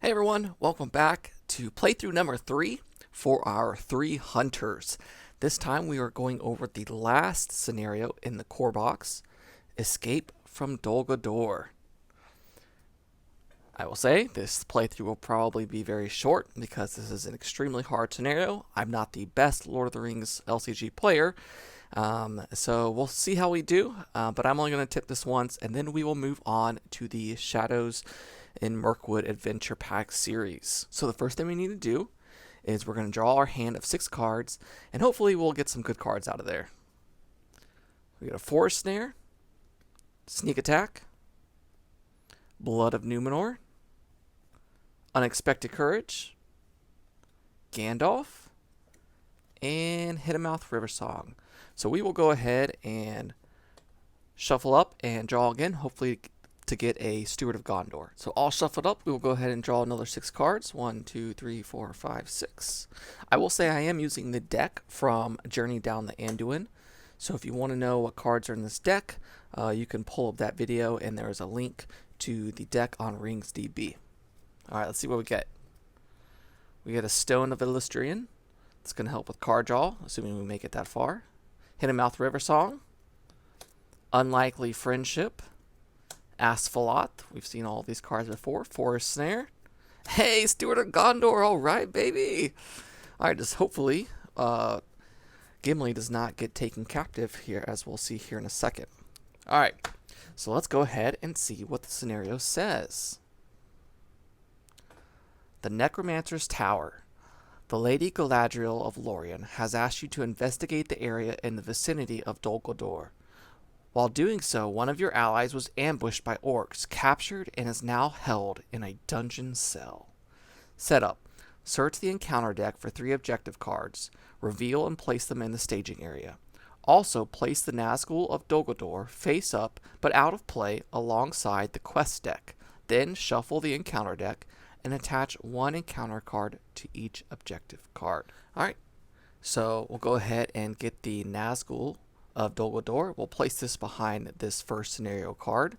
Hey everyone, welcome back to playthrough number 3 for our 3 hunters. This time we are going over the last scenario in the core box, Escape from Guldur. I will say this playthrough will probably be very short because this is an extremely hard scenario. I'm not the best Lord of the Rings LCG player, so we'll see how we do, but I'm only going to tip this once and then we will move on to the Shadows in Mirkwood Adventure Pack series. So the first thing we need to do is we're going to draw our hand of 6 cards, and hopefully we'll get some good cards out of there. We got a Forest Snare, Sneak Attack, Blood of Numenor, Unexpected Courage, Gandalf, and Hit-a-Mouth River Song. So we will go ahead and shuffle up and draw again, hopefully to get a Steward of Gondor. So all shuffled up, we will go ahead and draw another 6 cards. 1, 2, 3, 4, 5, 6. I will say I am using the deck from Journey Down the Anduin. So if you want to know what cards are in this deck, you can pull up that video and there is a link to the deck on RingsDB. Alright, let's see what we get. We get a Stone of Illustrian. It's going to help with card draw, assuming we make it that far. Hit-a-Mouth River Song. Unlikely Friendship. Asphalot. We've seen all of these cards before. Forest Snare. Hey, Steward of Gondor. All right, baby. All right, just hopefully Gimli does not get taken captive here, as we'll see here in a second. All right, so let's go ahead and see what the scenario says. The Necromancer's Tower. The Lady Galadriel of Lorien has asked you to investigate the area in the vicinity of Dol Guldur. While doing so, one of your allies was ambushed by orcs, captured, and is now held in a dungeon cell. Setup. Search the encounter deck for 3 objective cards. Reveal and place them in the staging area. Also, place the Nazgul of Dol Guldur face up, but out of play, alongside the quest deck. Then shuffle the encounter deck and attach 1 encounter card to each objective card. Alright, so we'll go ahead and get the Nazgul of Dol Guldur. We'll place this behind this first scenario card.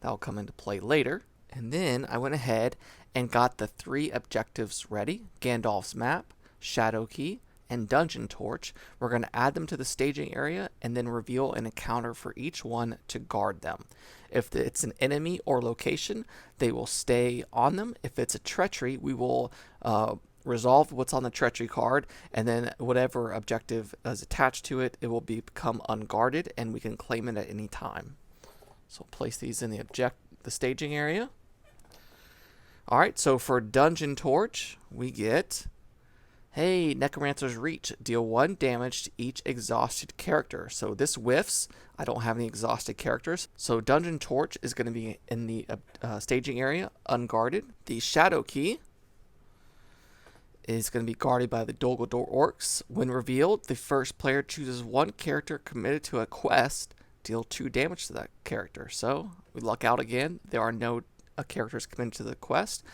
That'll come into play later. And then I went ahead and got the 3 objectives ready. Gandalf's Map, Shadow Key, and Dungeon Torch. We're going to add them to the staging area and then reveal an encounter for each one to guard them. If it's an enemy or location, they will stay on them. If it's a treachery, we will resolve what's on the treachery card, and then whatever objective is attached to it, it will become unguarded and we can claim it at any time. So place these in the staging area. Alright, so for Dungeon Torch, we get, hey, Necromancer's Reach. Deal 1 damage to each exhausted character. So this whiffs. I don't have any exhausted characters. So Dungeon Torch is going to be in the staging area, unguarded. The Shadow Key is going to be guarded by the Dol Guldur orcs. When revealed, the first player chooses 1 character committed to a quest. Deal 2 damage to that character. So we luck out again. There are no characters committed to the quest.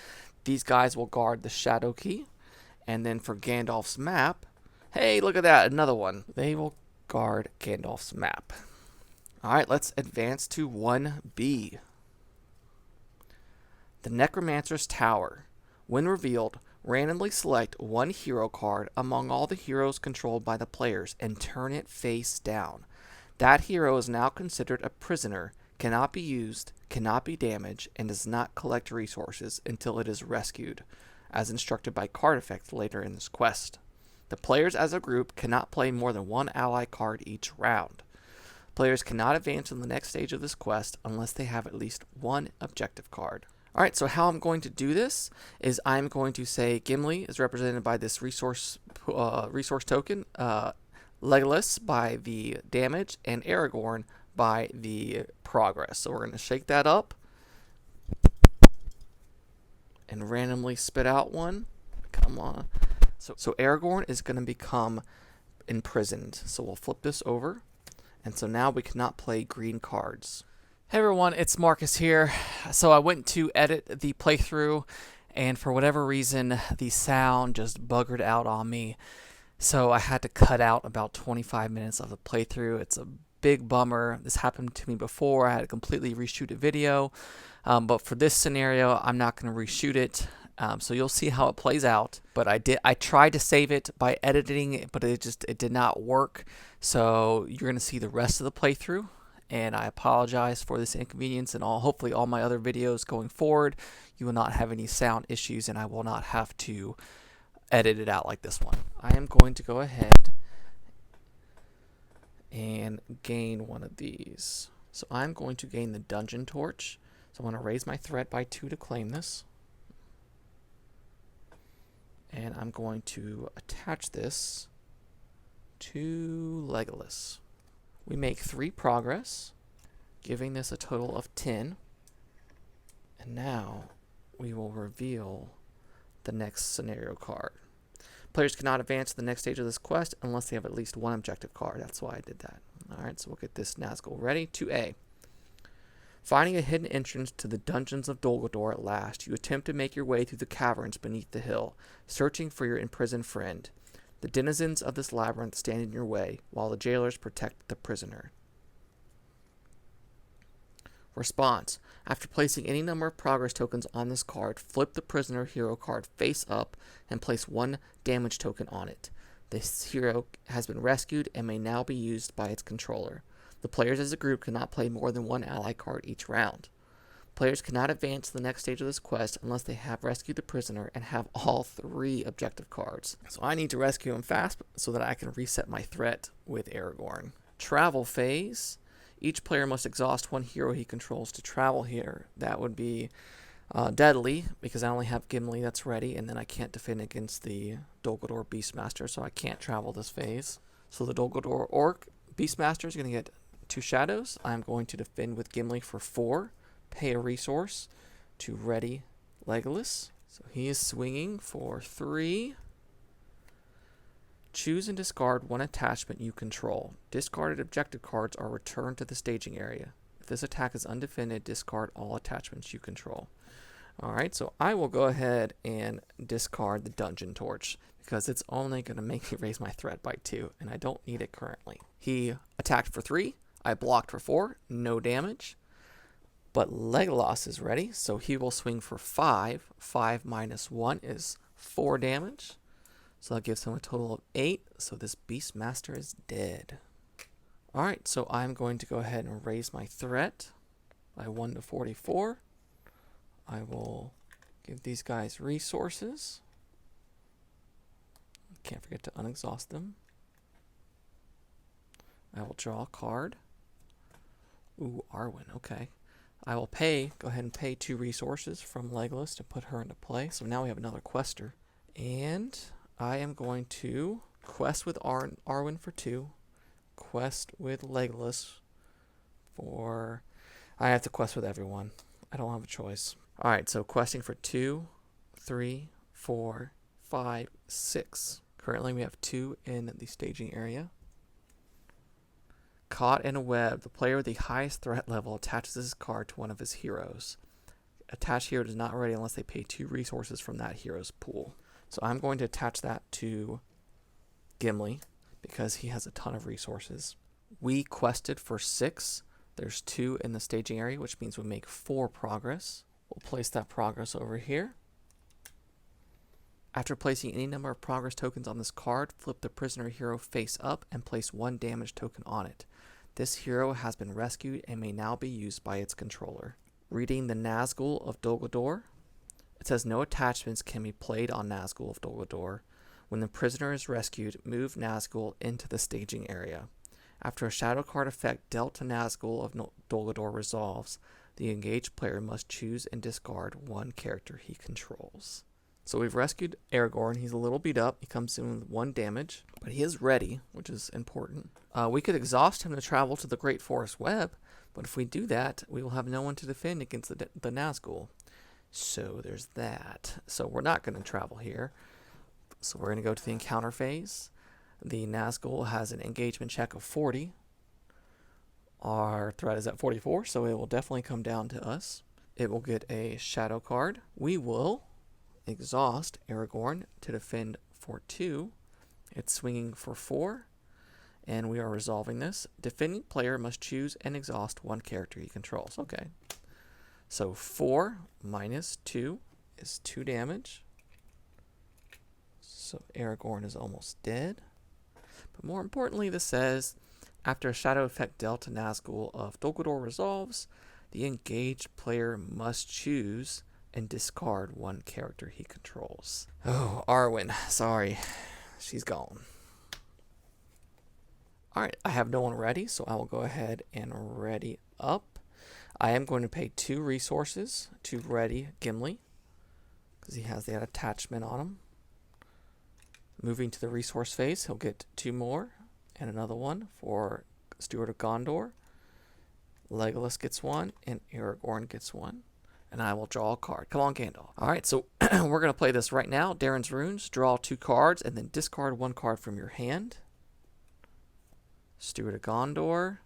These guys will guard the Shadow Key. And then for Gandalf's Map, hey, look at that, another one. They will guard Gandalf's Map. Alright, let's advance to 1B. The Necromancer's Tower. When revealed, randomly select 1 hero card among all the heroes controlled by the players and turn it face down. That hero is now considered a prisoner, cannot be used, cannot be damaged, and does not collect resources until it is rescued, as instructed by card effects later in this quest. The players as a group cannot play more than 1 ally card each round. Players cannot advance to the next stage of this quest unless they have at least 1 objective card. Alright, so how I'm going to do this is I'm going to say Gimli is represented by this resource token, Legolas by the damage, and Aragorn by the progress. So we're going to shake that up and randomly spit out one. Come on. So Aragorn is going to become imprisoned. So we'll flip this over. And so now we cannot play green cards. Hey everyone, it's Marcus here. So I went to edit the playthrough, and for whatever reason, the sound just buggered out on me. So I had to cut out about 25 minutes of the playthrough. It's a big bummer. This happened to me before. I had to completely reshoot a video. But for this scenario, I'm not going to reshoot it. So you'll see how it plays out. But I tried to save it by editing it, but it did not work. So you're going to see the rest of the playthrough. And I apologize for this inconvenience, and hopefully all my other videos going forward, you will not have any sound issues, and I will not have to edit it out like this one. I am going to go ahead and gain one of these. So I'm going to gain the dungeon torch. So I'm going to raise my threat by 2 to claim this. And I'm going to attach this to Legolas. We make 3 progress, giving this a total of 10. And now we will reveal the next scenario card. Players cannot advance to the next stage of this quest unless they have at least 1 objective card. That's why I did that. Alright, so we'll get this Nazgul ready. 2A. Finding a hidden entrance to the dungeons of Dol Guldur at last, you attempt to make your way through the caverns beneath the hill, searching for your imprisoned friend. The denizens of this labyrinth stand in your way, while the jailers protect the prisoner. Response. After placing any number of progress tokens on this card, flip the prisoner hero card face up and place 1 damage token on it. This hero has been rescued and may now be used by its controller. The players as a group cannot play more than 1 ally card each round. Players cannot advance to the next stage of this quest unless they have rescued the prisoner and have all 3 objective cards. So I need to rescue him fast so that I can reset my threat with Aragorn. Travel phase. Each player must exhaust 1 hero he controls to travel here. That would be deadly, because I only have Gimli that's ready, and then I can't defend against the Dol Guldur Beastmaster, so I can't travel this phase. So the Dol Guldur Orc Beastmaster is going to get 2 shadows. I'm going to defend with Gimli for 4. Pay a resource to ready Legolas. So he is swinging for 3. Choose and discard 1 attachment you control. Discarded objective cards are returned to the staging area. If this attack is undefended, discard all attachments you control. Alright, so I will go ahead and discard the dungeon torch, because it's only going to make me raise my threat by 2, and I don't need it currently. He attacked for 3. I blocked for 4. No damage. But Legolas is ready, so he will swing for 5. 5 minus 1 is 4 damage. So that gives him a total of 8. So this Beastmaster is dead. Alright, so I'm going to go ahead and raise my threat by 1 to 44. I will give these guys resources. Can't forget to unexhaust them. I will draw a card. Ooh, Arwen, okay. I will go ahead and pay 2 resources from Legolas to put her into play. So now we have another quester. And I am going to quest with Arwen for 2. Quest with Legolas for... I have to quest with everyone. I don't have a choice. Alright, so questing for 2, 3, 4, 5, 6. Currently we have 2 in the staging area. Caught in a web, the player with the highest threat level attaches his card to one of his heroes. Attached hero is not ready unless they pay 2 resources from that hero's pool. So I'm going to attach that to Gimli because he has a ton of resources. We quested for 6. There's 2 in the staging area, which means we make 4 progress. We'll place that progress over here. After placing any number of progress tokens on this card, flip the prisoner hero face up and place 1 damage token on it. This hero has been rescued and may now be used by its controller. Reading the Nazgul of Dol Guldur. It says no attachments can be played on Nazgul of Dol Guldur. When the prisoner is rescued, move Nazgul into the staging area. After a shadow card effect dealt to Nazgul of Dol Guldur resolves, the engaged player must choose and discard 1 character he controls. So we've rescued Aragorn. He's a little beat up. He comes in with 1 damage, but he is ready, which is important. We could exhaust him to travel to the Great Forest Web, but if we do that, we will have no one to defend against the Nazgul. So there's that. So we're not going to travel here. So we're going to go to the encounter phase. The Nazgul has an engagement check of 40. Our threat is at 44, so it will definitely come down to us. It will get a shadow card. We will exhaust Aragorn to defend for 2. It's swinging for 4, and we are resolving this. Defending player must choose and exhaust 1 character he controls. Okay. So 4 minus 2 is 2 damage. So Aragorn is almost dead. But more importantly, this says, after a shadow effect dealt to Nazgul of Dol Guldur resolves, the engaged player must choose and discard one character he controls. Oh, Arwen, sorry. She's gone. Alright, I have no one ready, so I will go ahead and ready up. I am going to pay 2 resources to ready Gimli, because he has that attachment on him. Moving to the resource phase, he'll get 2 more, and another one for Steward of Gondor. Legolas gets 1, and Aragorn gets 1. And I will draw a card. Come on, Gandalf. Alright, so we're going to play this right now. Darren's Runes. Draw 2 cards, and then discard 1 card from your hand. Steward of Gondor.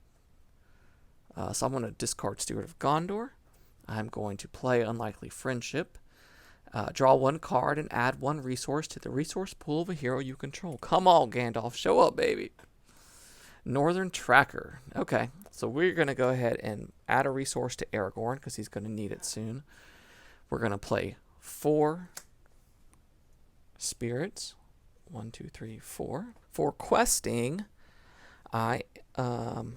So I'm going to discard Steward of Gondor. I'm going to play Unlikely Friendship. Draw 1 card and add 1 resource to the resource pool of a hero you control. Come on, Gandalf. Show up, baby. Northern Tracker. Okay, so we're going to go ahead and add a resource to Aragorn because he's going to need it soon. We're going to play 4 spirits. 1, 2, 3, 4. For questing, I don't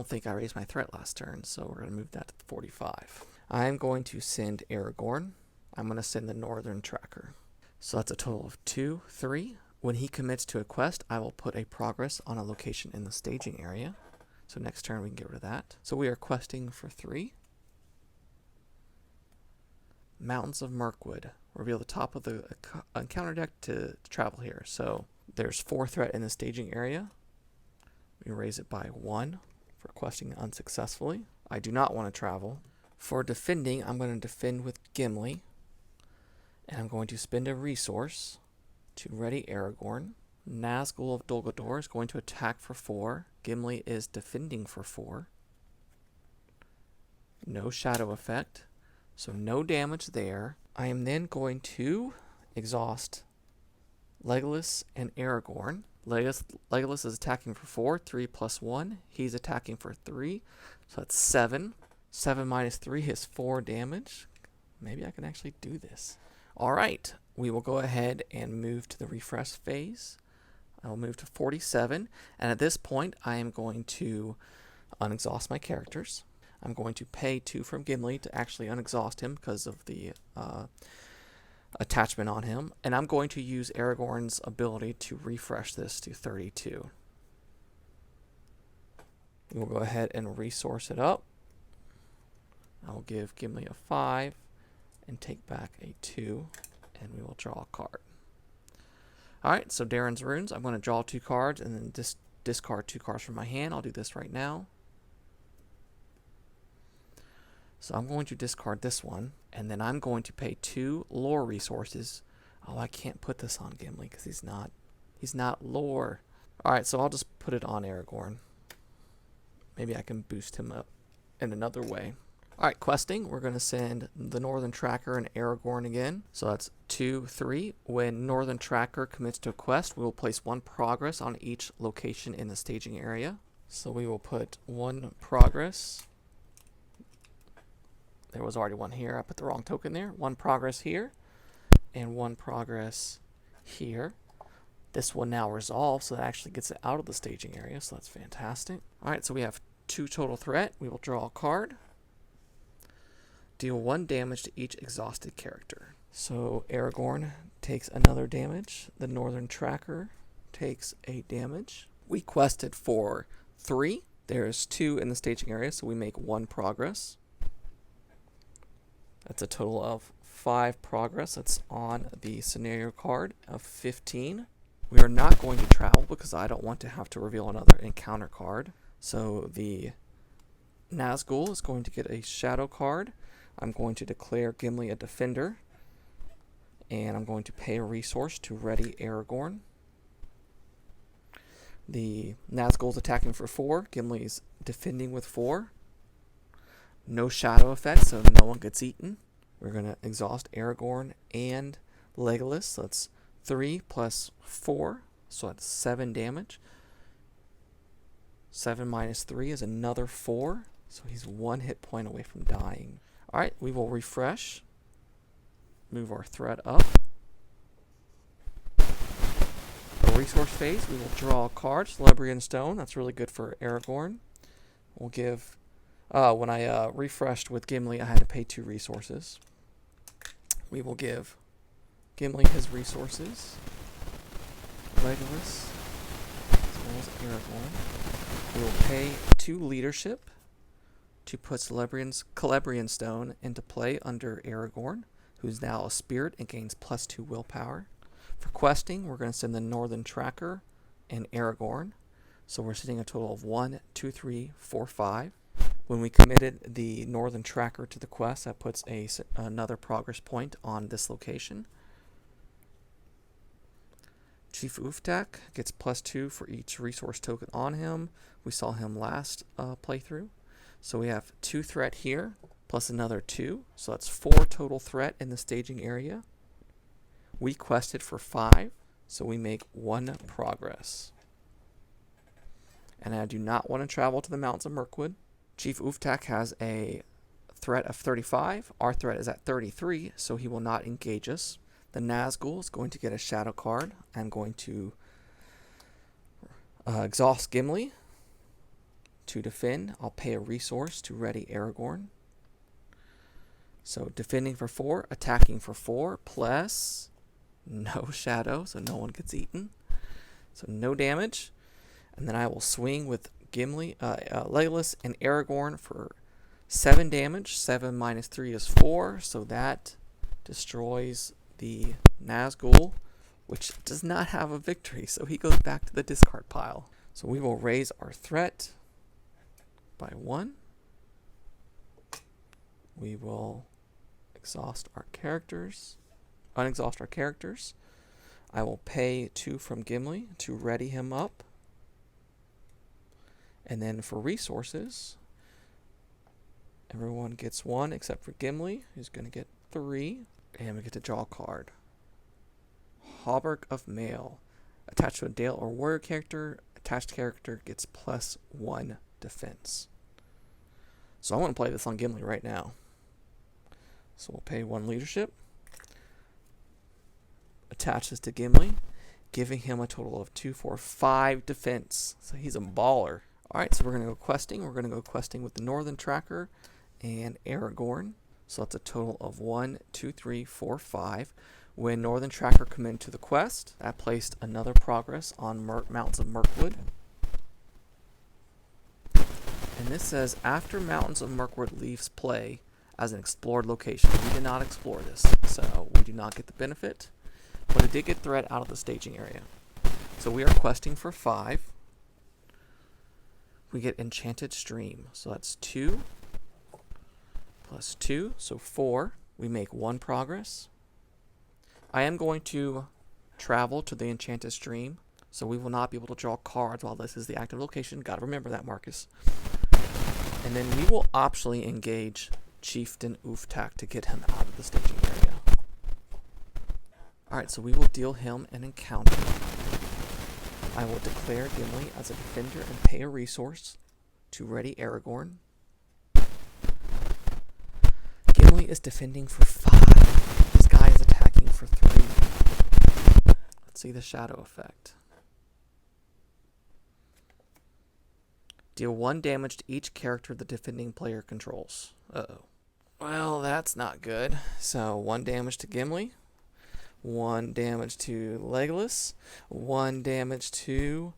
think I raised my threat last turn, so we're going to move that to 45. I'm going to send Aragorn. I'm going to send the Northern Tracker. So that's a total of 2, 3. When he commits to a quest, I will put a progress on a location in the staging area. So next turn we can get rid of that. So we are questing for 3. Mountains of Mirkwood. Reveal the top of the encounter deck to travel here. So there's 4 threat in the staging area. We raise it by 1 for questing unsuccessfully. I do not want to travel. For defending, I'm going to defend with Gimli. And I'm going to spend a resource to ready Aragorn. Nazgul of Dol Guldur is going to attack for 4. Gimli is defending for 4. No shadow effect, so no damage there. I am then going to exhaust Legolas and Aragorn. Legolas is attacking for 4, 3 plus 1. He's attacking for 3, so that's 7. 7 minus 3 is 4 damage. Maybe I can actually do this. Alright, we will go ahead and move to the refresh phase. I will move to 47, and at this point I am going to unexhaust my characters. I'm going to pay 2 from Gimli to actually unexhaust him because of the attachment on him, and I'm going to use Aragorn's ability to refresh this to 32. We'll go ahead and resource it up. I'll give Gimli a 5 and take back a 2, and we will draw a card. Alright, so Darren's Runes. I'm going to draw 2 cards and then discard 2 cards from my hand. I'll do this right now. So I'm going to discard this one, and then I'm going to pay 2 lore resources. Oh, I can't put this on Gimli because he's not lore. Alright, so I'll just put it on Aragorn. Maybe I can boost him up in another way. Alright, questing. We're going to send the Northern Tracker and Aragorn again. So that's 2, 3. When Northern Tracker commits to a quest, we will place 1 progress on each location in the staging area. So we will put 1 progress. There was already 1 here. I put the wrong token there. 1 progress here and 1 progress here. This one now resolves, so that actually gets it out of the staging area, so that's fantastic. Alright, so we have 2 total threat. We will draw a card. Deal 1 damage to each exhausted character. So Aragorn takes another damage. The Northern Tracker takes 8 damage. We quested for 3. There's 2 in the staging area, so we make 1 progress. That's a total of 5 progress. That's on the scenario card of 15. We are not going to travel because I don't want to have to reveal another encounter card. So the Nazgul is going to get a shadow card. I'm going to declare Gimli a defender. And I'm going to pay a resource to ready Aragorn. The Nazgul is attacking for 4. Gimli's defending with 4. No shadow effect, so no one gets eaten. We're going to exhaust Aragorn and Legolas. So that's 3 plus 4, so that's 7 damage. 7 minus 3 is another 4, so he's 1 hit point away from dying. Alright, we will refresh. Move our threat up. For resource phase, we will draw a card, Celebrian Stone. That's really good for Aragorn. We'll give... when I refreshed with Gimli, I had to pay 2 resources. We will give Gimli his resources. Legolas, as well as Aragorn. We will pay 2 leadership to put Celebrian Stone into play under Aragorn, who's now a spirit and gains +2 willpower. For questing, we're going to send the Northern Tracker and Aragorn. So we're sending a total of 1, 2, 3, 4, 5. When we committed the Northern Tracker to the quest, that puts another progress point on this location. Chief Uftak gets +2 for each resource token on him. We saw him last playthrough. So we have 2 threat here, plus another 2. So that's 4 total threat in the staging area. We quested for 5, so we make 1 progress. And I do not want to travel to the Mountains of Mirkwood. Chief Uftak has a threat of 35. Our threat is at 33, so he will not engage us. The Nazgul is going to get a shadow card. I'm going to exhaust Gimli to defend. I'll pay a resource to ready Aragorn. So defending for 4, attacking for 4, plus no shadow, so no one gets eaten. So no damage. And then I will swing with Gimli, Legolas, and Aragorn for 7 damage. 7 minus 3 is 4, so that destroys the Nazgul, which does not have a victory, so he goes back to the discard pile. So we will raise our threat by 1. We will unexhaust our characters. I will pay 2 from Gimli to ready him up. And then for resources, everyone gets 1 except for Gimli, who's going to get 3. And we get to draw a card. Hauberk of Mail. Attached to a Dale or Warrior character, attached character gets +1 defense. So I want to play this on Gimli right now. So we'll pay 1 leadership. Attach this to Gimli, giving him a total of 2, 4, 5 defense. So he's a baller. Alright, so we're going to go questing. We're going to go questing with the Northern Tracker and Aragorn. So that's a total of 1, 2, 3, 4, 5. When Northern Tracker committed to the quest, that placed another progress on Mountains of Mirkwood. And this says, after Mountains of Mirkwood leaves play as an explored location. We did not explore this, so we do not get the benefit. But it did get threat out of the staging area. So we are questing for 5. We get Enchanted Stream. So that's 2 plus 2, so 4. We make 1 progress. I am going to travel to the Enchanted Stream, so we will not be able to draw cards while this is the active location. Gotta remember that, Marcus. And then we will optionally engage Chieftain Uftak to get him out of the staging area. Alright, so we will deal him an encounter. I will declare Gimli as a defender and pay a resource to ready Aragorn. Gimli is defending for 5. This guy is attacking for 3. Let's see the shadow effect. Deal 1 damage to each character the defending player controls. Uh-oh. Well, that's not good. So 1 damage to Gimli. 1 damage to Legolas, 1 damage to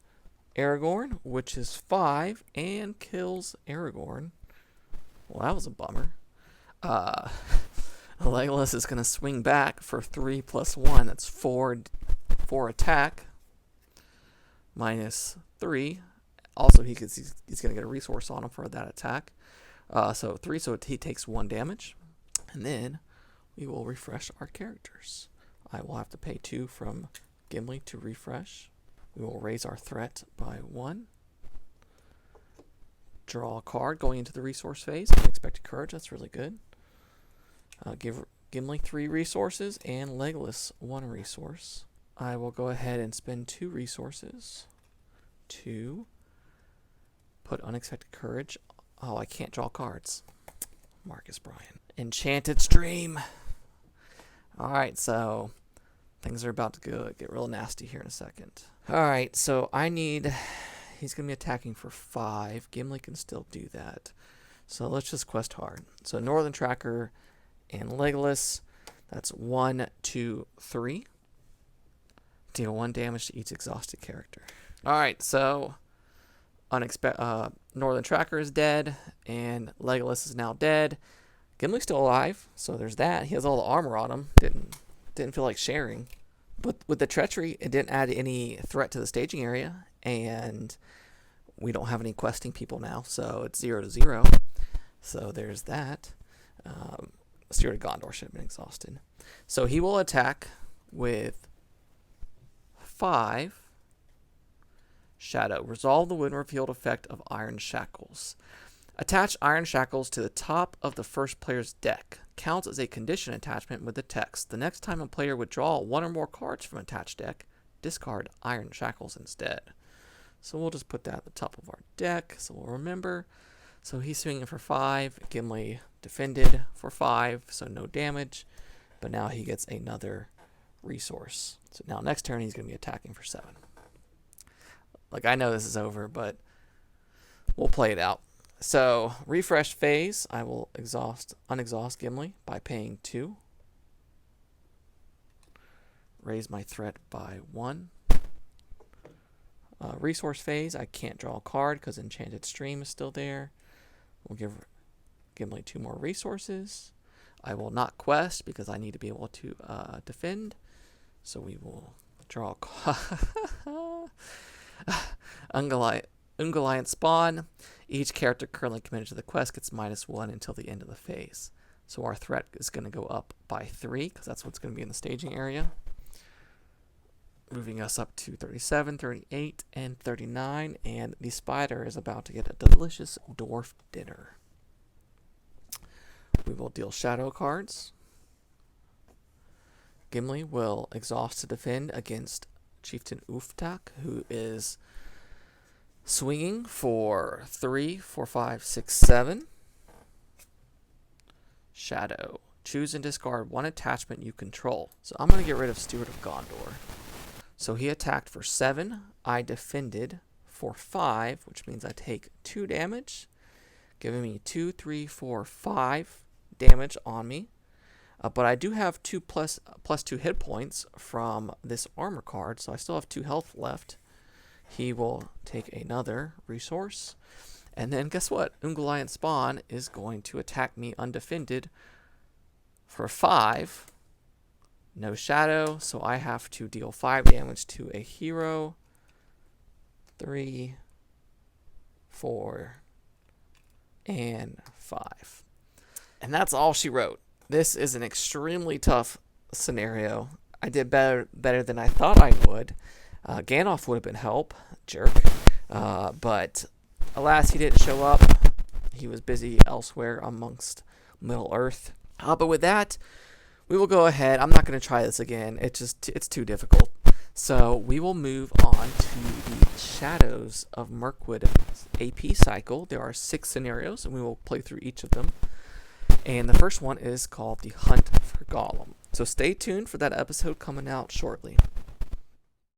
Aragorn, which is 5, and kills Aragorn. Well, that was a bummer. Legolas is going to swing back for 3 plus 1. That's 4 attack, minus 3. Also, he's going to get a resource on him for that attack. So 3, so he takes 1 damage. And then we will refresh our characters. I will have to pay 2 from Gimli to refresh. We will raise our threat by 1. Draw a card going into the resource phase. Unexpected Courage, that's really good. Give Gimli 3 resources and Legolas 1 resource. I will go ahead and spend 2 resources to put Unexpected Courage. Oh, I can't draw cards. Marcus Bryan. Enchanted Stream. Alright, so things are about to get real nasty here in a second. Alright, so he's going to be attacking for 5. Gimli can still do that. So let's just quest hard. So Northern Tracker and Legolas, that's 1, 2, 3. Deal 1 damage to each exhausted character. Alright, so Northern Tracker is dead, and Legolas is now dead. Gimli's still alive, so there's that. He has all the armor on him. Didn't feel like sharing. But with the treachery, it didn't add any threat to the staging area, and we don't have any questing people now, so it's 0 to 0. So there's that. Steward of Gondor should have been exhausted. So he will attack with 5. Shadow. Resolve the wind revealed effect of Iron Shackles. Attach Iron Shackles to the top of the first player's deck. Counts as a condition attachment with the text. The next time a player withdraw 1 or more cards from an attached deck, discard Iron Shackles instead. So we'll just put that at the top of our deck, so we'll remember. So he's swinging for 5. Gimli defended for 5, so no damage. But now he gets another resource. So now next turn he's going to be attacking for 7. Like, I know this is over, but we'll play it out. So, refresh phase. I will unexhaust Gimli by paying 2. Raise my threat by 1. Resource phase. I can't draw a card because Enchanted Stream is still there. We'll give Gimli 2 more resources. I will not quest because I need to be able to defend. So we will draw a card. Ungoliant Spawn. Each character currently committed to the quest gets -1 until the end of the phase. So our threat is going to go up by 3 because that's what's going to be in the staging area. Moving us up to 37, 38, and 39. And the spider is about to get a delicious dwarf dinner. We will deal shadow cards. Gimli will exhaust to defend against Chieftain Uftak, who is swinging for 3, 4, 5, 6, 7. Shadow. Choose and discard 1 attachment you control. So I'm going to get rid of Steward of Gondor. So he attacked for 7. I defended for 5, which means I take 2 damage, giving me 2, 3, 4, 5 damage on me. But I do have 2 plus 2 hit points from this armor card, so I still have 2 health left. He will take another resource. And then guess what? Ungoliant Spawn is going to attack me undefended for 5. No shadow, so I have to deal 5 damage to a hero. 3, 4, and 5. And that's all she wrote. This is an extremely tough scenario. I did better than I thought I would. Gandalf would have been help, jerk. But alas, he didn't show up. He was busy elsewhere amongst Middle Earth. But with that, we will go ahead. I'm not going to try this again. It's too difficult. So we will move on to the Shadows of Mirkwood AP cycle. There are 6 scenarios, and we will play through each of them. And the first one is called The Hunt for Gollum. So stay tuned for that episode coming out shortly.